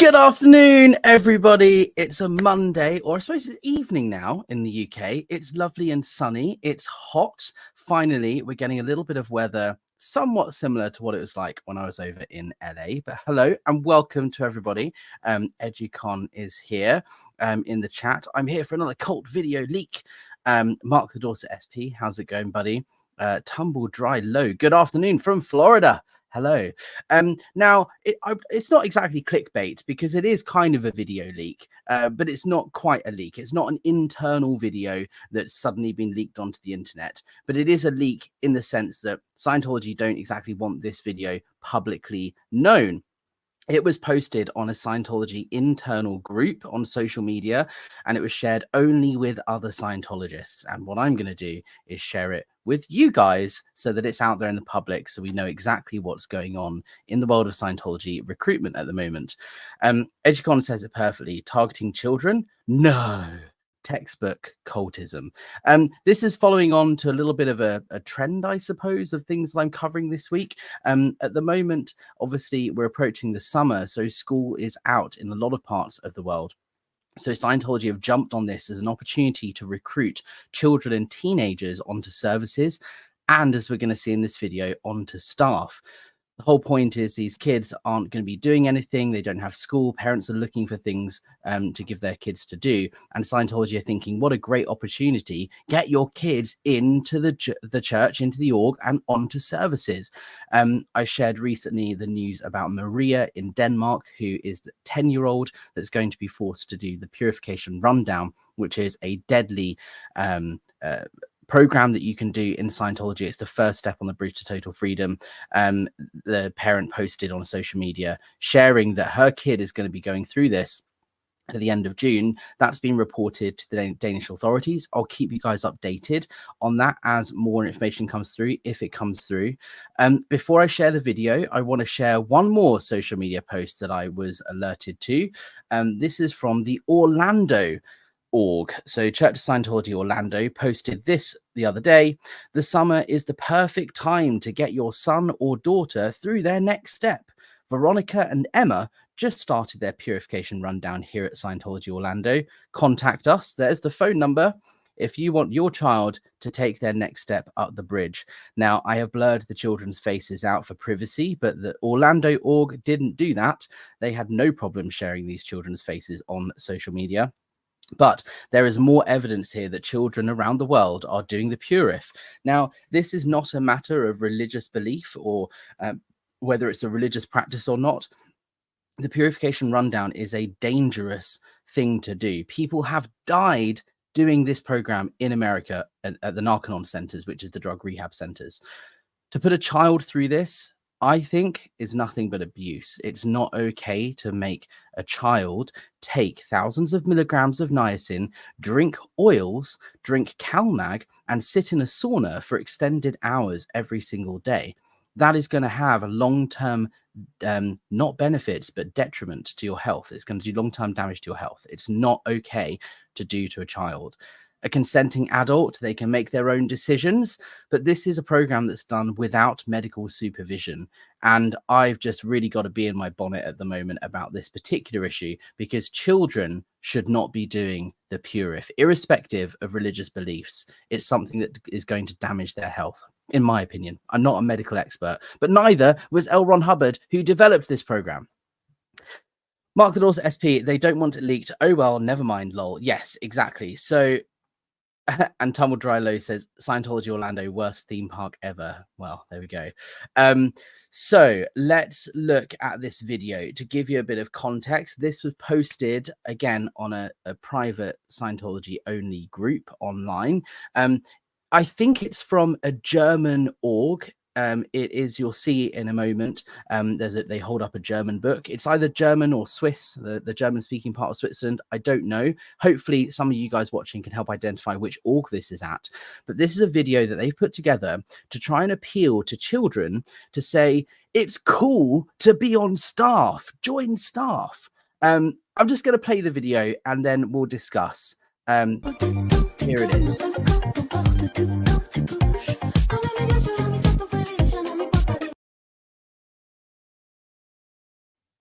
Good afternoon, everybody. It's a Monday, or I suppose it's evening now in the UK. It's lovely and sunny. It's hot. Finally, we're getting a little bit of weather somewhat similar to what it was like when I was over in LA. But hello and welcome to everybody. EduCon is here in the chat. I'm here for another cult video leak. Mark the Dorset SP, how's it going, buddy? Tumble Dry Low, good afternoon from Florida. Hello. Now, it's not exactly clickbait because it is kind of a video leak, but it's not quite a leak. It's not an internal video that's suddenly been leaked onto the internet, but it is a leak in the sense that Scientology don't exactly want this video publicly known. It was posted on a Scientology internal group on social media, and it was shared only with other Scientologists. And what I'm going to do is share it with you guys so that it's out there in the public, so we know exactly what's going on in the world of Scientology recruitment at the moment. EduCon says it perfectly. Targeting children? No. Textbook cultism. This is following on to a little bit of a trend, I suppose, of things that I'm covering this week. At the moment, obviously, we're approaching the summer, so school is out in a lot of parts of the world. So Scientology have jumped on this as an opportunity to recruit children and teenagers onto services, and as we're going to see in this video, onto staff. The whole point is these kids aren't going to be doing anything. They don't have school. Parents are looking for things to give their kids to do. And Scientology are thinking, what a great opportunity. Get your kids into the church, into the org, and onto services. I shared recently the news about Maria in Denmark, who is the 10-year-old that's going to be forced to do the purification rundown, which is a deadly program that you can do in Scientology. It's the first step on the bridge to total freedom. The parent posted on social media sharing that her kid is going to be going through this at the end of June. That's been reported to the Danish authorities. I'll keep you guys updated on that as more information comes through, if it comes through. Before I share the video, I want to share one more social media post that I was alerted to. This is from the Orlando org. So Church of Scientology Orlando posted this the other day. The summer is the perfect time to get your son or daughter through their next step. Veronica and Emma just started their purification rundown here at Scientology Orlando. Contact us. There's the phone number if you want your child to take their next step up the bridge. Now, I have blurred the children's faces out for privacy, but the Orlando org didn't do that. They had no problem sharing these children's faces on social media. But there is more evidence here that children around the world are doing the purif. Now, this is not a matter of religious belief or whether it's a religious practice or not. The purification rundown is a dangerous thing to do. People have died doing this program in America at the Narconon centers, which is the drug rehab centers. To put a child through this, I think, is nothing but abuse. It's not okay to make a child take thousands of milligrams of niacin, drink oils, drink CalMag, and sit in a sauna for extended hours every single day. That is going to have a long-term, not benefits, but detriment to your health. It's going to do long-term damage to your health. It's not okay to do to a child. A consenting adult, they can make their own decisions, but this is a program that's done without medical supervision. And I've just really got to be in my bonnet at the moment about this particular issue, because children should not be doing the purif, irrespective of religious beliefs. It's something that is going to damage their health, in my opinion. I'm not a medical expert, but neither was L. Ron Hubbard, who developed this program. Mark the Dorset SP, they don't want it leaked. Oh, well, never mind, lol. Yes, exactly. So, and Tumble Dry Low says, Scientology Orlando, worst theme park ever. Well, there we go. So let's look at this video to give you a bit of context. This was posted, again, on a private Scientology-only group online. I think it's from a German org. It is, you'll see in a moment, they hold up a German book. It's either German or Swiss, the German-speaking part of Switzerland. I don't know. Hopefully, some of you guys watching can help identify which org this is at. But this is a video that they've put together to try and appeal to children to say, it's cool to be on staff. Join staff. I'm just going to play the video and then we'll discuss. Here it is.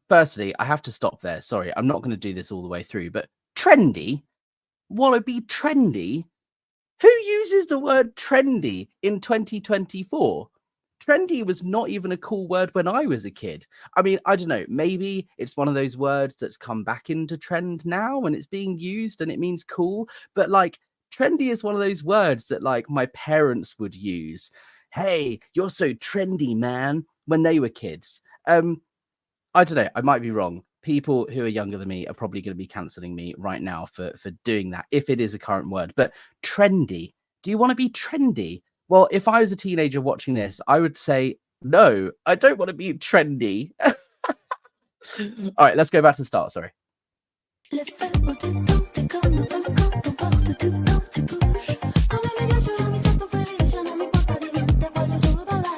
Firstly, I have to stop there. Sorry, I'm not going to do this all the way through, but trendy, wallaby trendy. Who uses the word trendy in 2024? Trendy was not even a cool word when I was a kid. I mean, I don't know, maybe it's one of those words that's come back into trend now and it's being used and it means cool, but like trendy is one of those words that like my parents would use. Hey, you're so trendy, man, when they were kids. I don't know. I might be wrong. People who are younger than me are probably going to be cancelling me right now for doing that, if it is a current word. But trendy. Do you want to be trendy? Well, if I was a teenager watching this, I would say, no, I don't want to be trendy. All right, let's go back to the start. Sorry. Le feu au-dedans, t'es comme le volcan, t'emporte tout quand tu bouges. En me ménage la mise à ton frère, je n'en mets pas des mines, des voiles sur le balai.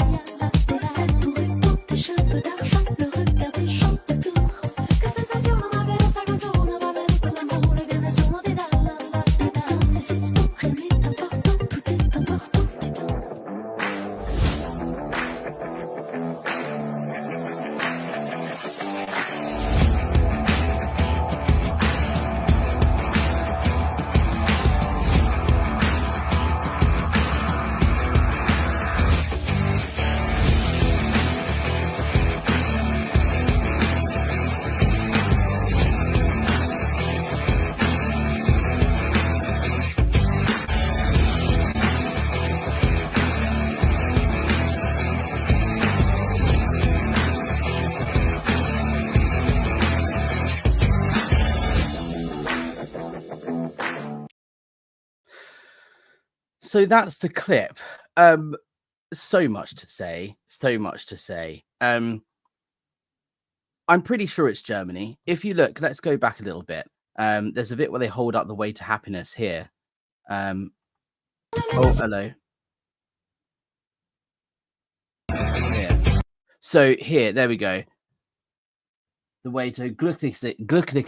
T'es faite pour répondre, tes cheveux d'argent, le regard des gens autour. Que sensazione, magari sa canzone, va bene per l'amore, che nessuno ti dà la la. Et danse, c'est sport, rien n'est important, tout est important, tu danses. So that's the clip. So much to say. So much to say. I'm pretty sure it's Germany. If you look, let's go back a little bit. There's a bit where they hold up the way to happiness here. Oh, hello. Here. So here, there we go. The way to glücklich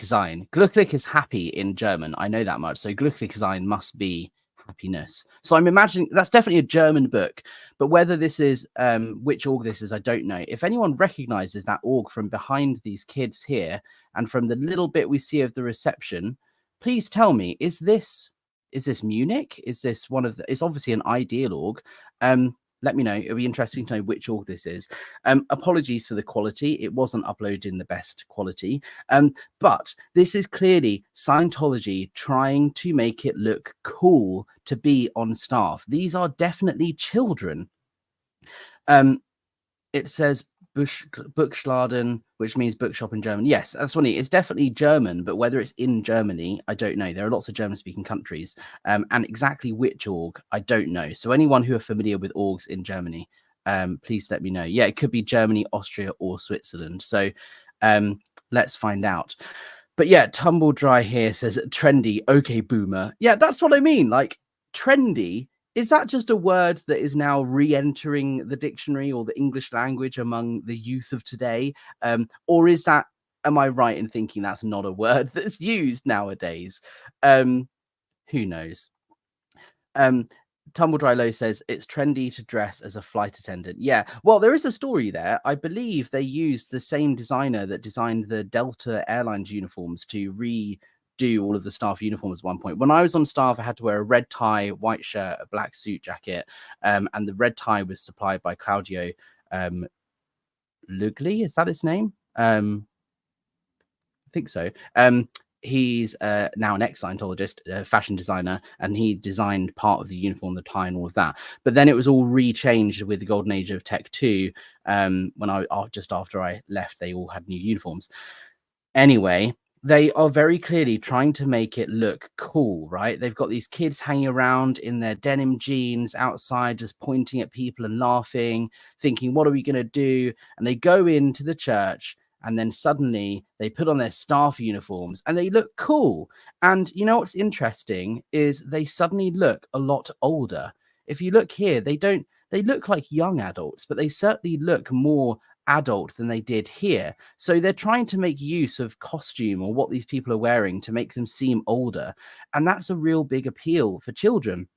sein. Glücklich is happy in German. I know that much. So glücklich sein must be happiness. So I'm imagining that's definitely a German book, but whether this is which org this is, I don't know. If anyone recognizes that org from behind these kids here and from the little bit we see of the reception, please tell me, is this Munich? Is this one of the, it's obviously an ideal org. Let me know. It'll be interesting to know which org this is. Apologies for the quality. It wasn't uploaded in the best quality. But this is clearly Scientology trying to make it look cool to be on staff. These are definitely children. It says Buchschladen, which means bookshop in German. Yes, that's funny. It's definitely German, but whether it's in Germany, I don't know. There are lots of German-speaking countries, and exactly which org, I don't know. So anyone who are familiar with orgs in Germany, please let me know. Yeah, it could be Germany, Austria, or Switzerland. So let's find out. But yeah, Tumble Dry here says trendy. Okay, boomer. Yeah, that's what I mean. Like trendy. Is that just a word that is now re-entering the dictionary or the English language among the youth of today? Or is that, am I right in thinking that's not a word that's used nowadays? Who knows? Tumble Dry Low says it's trendy to dress as a flight attendant. Yeah, well, there is a story there. I believe they used the same designer that designed the Delta Airlines uniforms to do all of the staff uniforms at one point. When I was on staff, I had to wear a red tie, white shirt, a black suit jacket, and the red tie was supplied by Claudio Lugli. Is that his name? I think so. He's now an ex-Scientologist, fashion designer, and he designed part of the uniform, the tie, and all of that. But then it was all rechanged with the golden age of Tech 2. When just after I left, they all had new uniforms. Anyway, they are very clearly trying to make it look cool, right? They've got these kids hanging around in their denim jeans outside, just pointing at people and laughing, thinking, what are we going to do? And they go into the church and then suddenly they put on their staff uniforms and they look cool. And you know what's interesting is they suddenly look a lot older. If you look here, they look like young adults, but they certainly look more adult than they did here. So they're trying to make use of costume or what these people are wearing to make them seem older. And that's a real big appeal for children.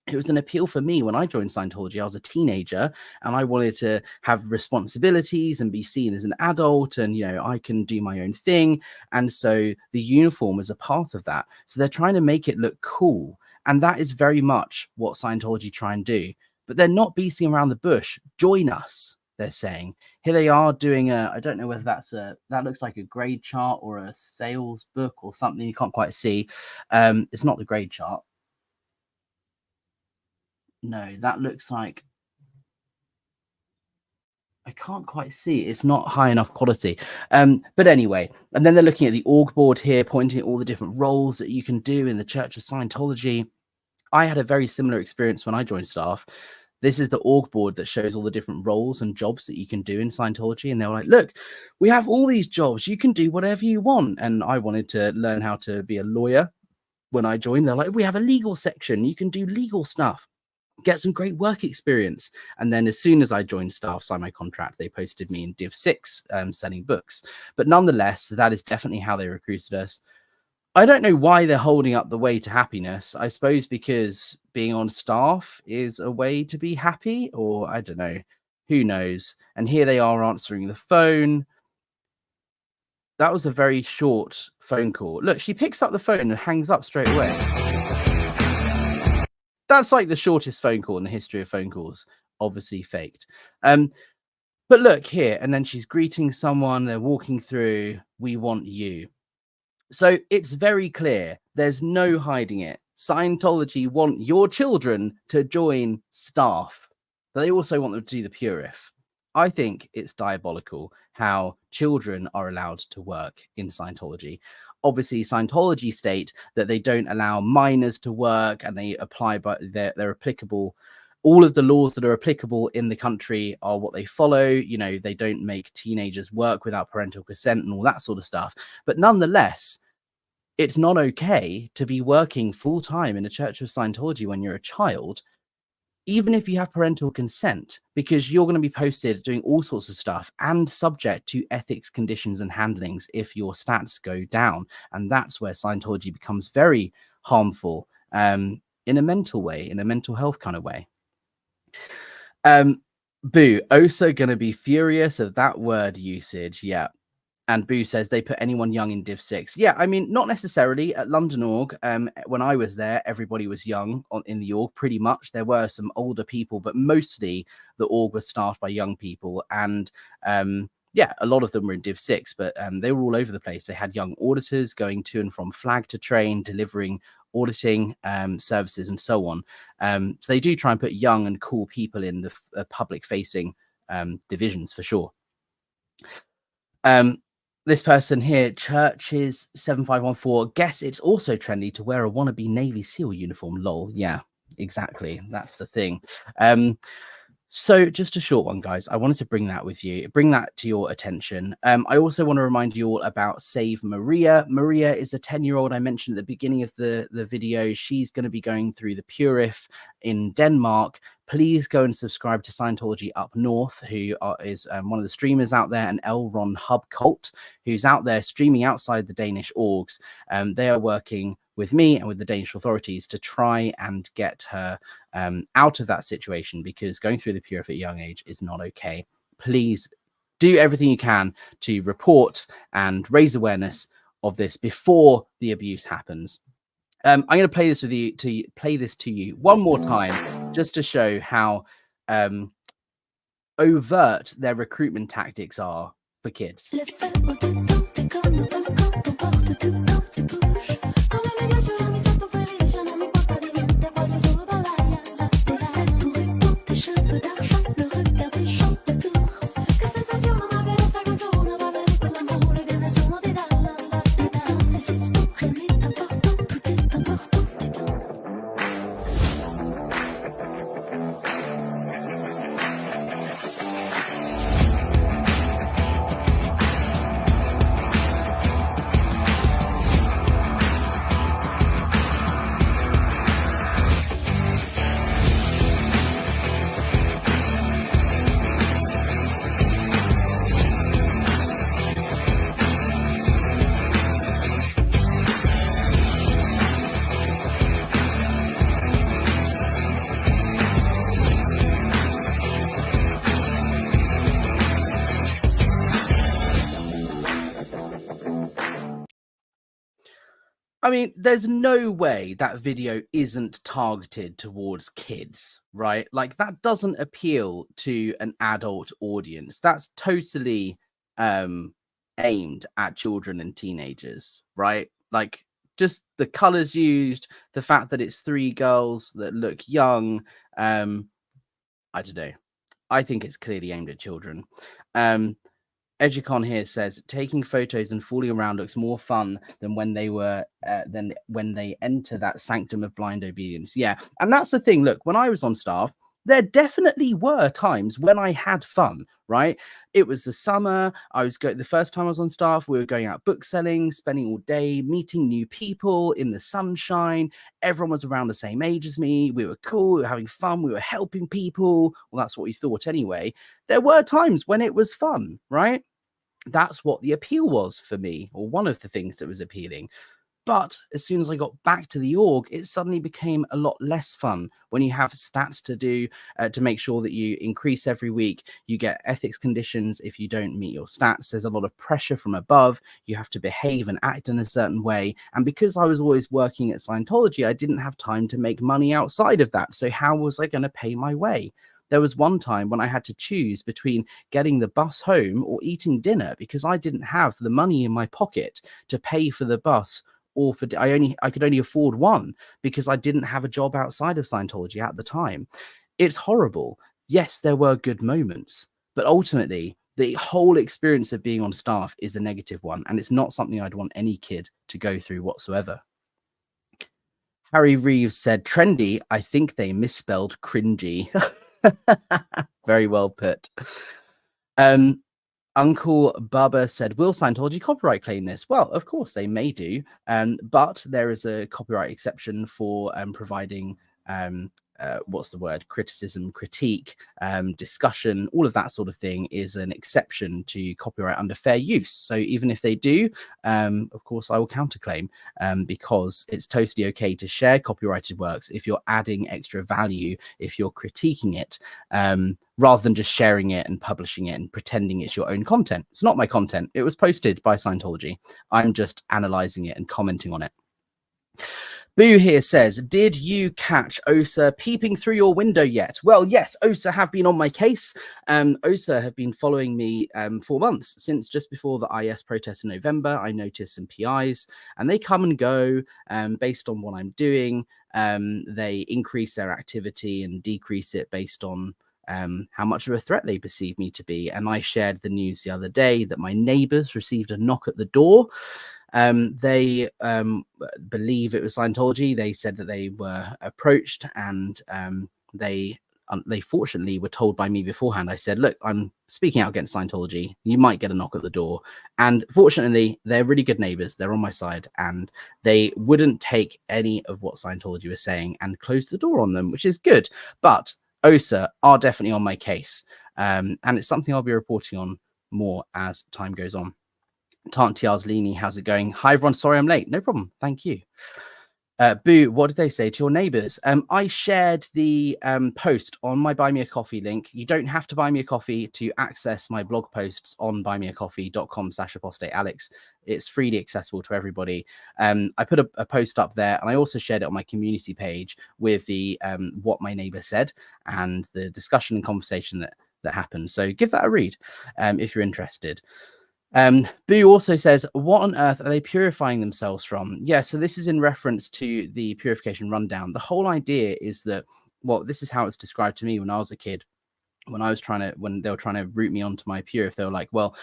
it was an appeal for me when I joined Scientology. I was a teenager and I wanted to have responsibilities and be seen as an adult, and I can do my own thing. And so the uniform is a part of that. So they're trying to make it look cool. And that is very much what Scientology try and do. But they're not beating around the bush. Join us, they're saying. Here they are doing I don't know whether that looks like a grade chart or a sales book or something. You can't quite see. It's not the grade chart. No, that looks like, I can't quite see. It's not high enough quality. But anyway, and then they're looking at the org board here, pointing at all the different roles that you can do in the Church of Scientology. I had a very similar experience when I joined staff. This is the org board that shows all the different roles and jobs that you can do in Scientology. And they were like, look, we have all these jobs. You can do whatever you want. And I wanted to learn how to be a lawyer. When I joined, they're like, we have a legal section. You can do legal stuff. Get some great work experience. And then as soon as I joined staff, signed my contract, they posted me in Div 6 selling books. But nonetheless, that is definitely how they recruited us. I don't know why they're holding up the way to happiness. I suppose because being on staff is a way to be happy, or I don't know. Who knows? And here they are answering the phone. That was a very short phone call. Look, she picks up the phone and hangs up straight away. That's like the shortest phone call in the history of phone calls, obviously faked. But look here, and then she's greeting someone, they're walking through, we want you. So it's very clear, there's no hiding it. Scientology want your children to join staff, but they also want them to do the Purif. I think it's diabolical how children are allowed to work in Scientology. Obviously, Scientology state that they don't allow minors to work, and they apply, but they're applicable. All of the laws that are applicable in the country are what they follow. They don't make teenagers work without parental consent and all that sort of stuff. But nonetheless, it's not okay to be working full time in a Church of Scientology when you're a child, even if you have parental consent, because you're going to be posted doing all sorts of stuff and subject to ethics, conditions, and handlings if your stats go down. And that's where Scientology becomes very harmful in a mental way, in a mental health kind of way. Boo, also going to be furious of that word usage. Yeah. And Boo says they put anyone young in Div 6. Yeah, I mean, not necessarily. At London Org, when I was there, everybody was young in the org, pretty much. There were some older people, but mostly the org was staffed by young people. And yeah, a lot of them were in Div 6, but they were all over the place. They had young auditors going to and from flag to train, delivering auditing services and so on. So they do try and put young and cool people in the public-facing divisions for sure. This person here, Churches 7514, guess it's also trendy to wear a wannabe Navy SEAL uniform. Lol. Yeah, exactly. That's the thing. So just a short one, guys. I wanted to bring that to your attention. I also want to remind you all about Save Maria. Maria is a 10-year-old I mentioned at the beginning of the video. She's going to be going through the Purif in Denmark. Please go and subscribe to Scientology Up North, who is one of the streamers out there, and L. Ron Hub Cult, who's out there streaming outside the Danish orgs. They are working with me and with the Danish authorities to try and get her out of that situation, because going through the Purif at a young age is not okay. Please do everything you can to report and raise awareness of this before the abuse happens. I'm going to play this to you one more time, just to show how overt their recruitment tactics are for kids. I mean, there's no way that video isn't targeted towards kids, right? Like that doesn't appeal to an adult audience. That's totally aimed at children and teenagers, right? Like just the colors used, the fact that it's three girls that look young, I don't know. I think it's clearly aimed at children. Educon here says taking photos and fooling around looks more fun than when they enter that sanctum of blind obedience. Yeah, and that's the thing. Look, when I was on staff, there definitely were times when I had fun. Right, it was the summer. The first time I was on staff, we were going out book selling, spending all day meeting new people in the sunshine. Everyone was around the same age as me. We were cool. We were having fun. We were helping people. Well, that's what we thought anyway. There were times when it was fun, right? That's what the appeal was for me, or one of the things that was appealing. But as soon as I got back to the org, it suddenly became a lot less fun when you have stats to do to make sure that you increase every week. You get ethics conditions if you don't meet your stats. There's a lot of pressure from above. You have to behave and act in a certain way. And because I was always working at Scientology, I didn't have time to make money outside of that. So how was I going to pay my way? There was one time when I had to choose between getting the bus home or eating dinner because I didn't have the money in my pocket to pay for the bus, or I could only afford one because I didn't have a job outside of Scientology at the time. It's horrible. Yes, there were good moments, but ultimately the whole experience of being on staff is a negative one, and it's not something I'd want any kid to go through whatsoever. Harry Reeves said, trendy, I think they misspelled cringy. Very well put. Uncle Bubba said, will Scientology copyright claim this? Well, of course they may do, but there is a copyright exception for providing what's the word? Criticism, critique, discussion, all of that sort of thing is an exception to copyright under fair use. So even if they do, of course, I will counterclaim because it's totally okay to share copyrighted works if you're adding extra value, if you're critiquing it, rather than just sharing it and publishing it and pretending it's your own content. It's not my content. It was posted by Scientology. I'm just analyzing it and commenting on it. Boo here says, did you catch OSA peeping through your window yet? Well, yes, OSA have been on my case. OSA have been following me for months, since just before the IS protest in November. I noticed some PIs, and they come and go based on what I'm doing. They increase their activity and decrease it based on how much of a threat they perceive me to be. And I shared the news the other day that my neighbors received a knock at the door. They believe it was Scientology. They said that they were approached, and they fortunately were told by me beforehand. I said, look, I'm speaking out against Scientology. You might get a knock at the door. And fortunately, they're really good neighbors. They're on my side, and they wouldn't take any of what Scientology was saying and close the door on them, which is good. But OSA are definitely on my case. And it's something I'll be reporting on more as time goes on. Tantiaz Lini, how's it going? Hi, everyone. Sorry I'm late. No problem. Thank you. Boo, what did they say to your neighbors? I shared the post on my Buy Me a Coffee link. You don't have to buy me a coffee to access my blog posts on buymeacoffee.com/apostatealex. It's freely accessible to everybody. I put a post up there, and I also shared it on my community page with the what my neighbor said and the discussion and conversation that happened. So give that a read if you're interested. Boo also says, what on earth are they purifying themselves from? Yeah, so this is in reference to the purification rundown. The whole idea is that, well, this is how it's described to me when I was a kid, when they were trying to root me onto my purif. They were like, well,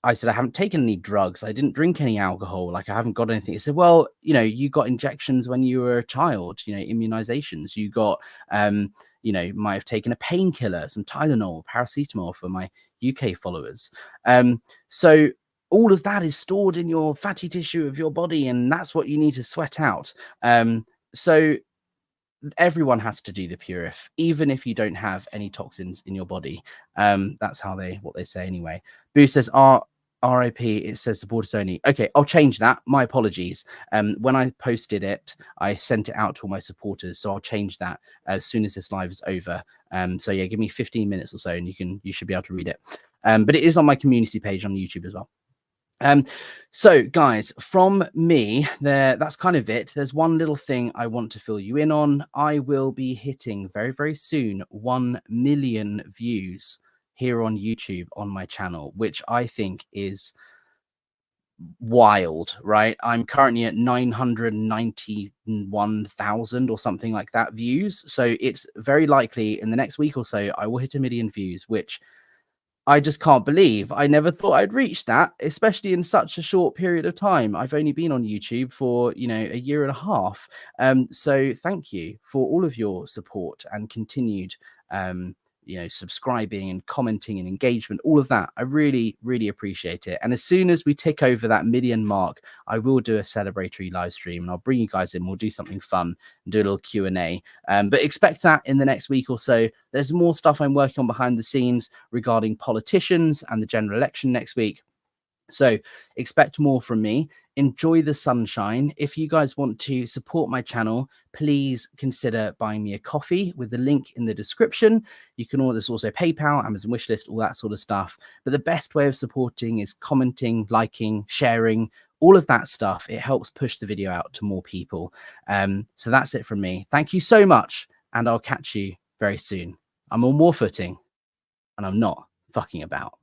I said, I haven't taken any drugs. I didn't drink any alcohol. Like, I haven't got anything. He said, well, you got injections when you were a child, immunizations. You got, might have taken a painkiller, some Tylenol, paracetamol for my UK followers. So all of that is stored in your fatty tissue of your body, and that's what you need to sweat out. So everyone has to do the purif, even if you don't have any toxins in your body. That's what they say anyway. Boo says, RIP, it says supporters only. Okay, I'll change that. My apologies. When I posted it, I sent it out to all my supporters, so I'll change that as soon as this live is over. So yeah, give me 15 minutes or so, and you should be able to read it. But it is on my community page on YouTube as well. Um, so guys, from me, that's kind of it. There's one little thing I want to fill you in on. I will be hitting very, very soon 1 million views here on YouTube on my channel, which I think is wild, right? I'm currently at 991,000 or something like that views. So it's very likely in the next week or so, I will hit 1 million views, which I just can't believe. I never thought I'd reach that, especially in such a short period of time. I've only been on YouTube for, a year and a half. So thank you for all of your support and continued, subscribing and commenting and engagement, all of that. I really, really appreciate it. And as soon as we tick over that million mark, I will do a celebratory live stream and I'll bring you guys in. We'll do something fun and do a little Q&A. But expect that in the next week or so. There's more stuff I'm working on behind the scenes regarding politicians and the general election next week. So expect more from me. Enjoy the sunshine. If you guys want to support my channel, please consider buying me a coffee with the link in the description. You can order this also PayPal, Amazon wishlist, all that sort of stuff. But the best way of supporting is commenting, liking, sharing, all of that stuff. It helps push the video out to more people. So that's it from me. Thank you so much, and I'll catch you very soon. I'm on more footing, and I'm not fucking about.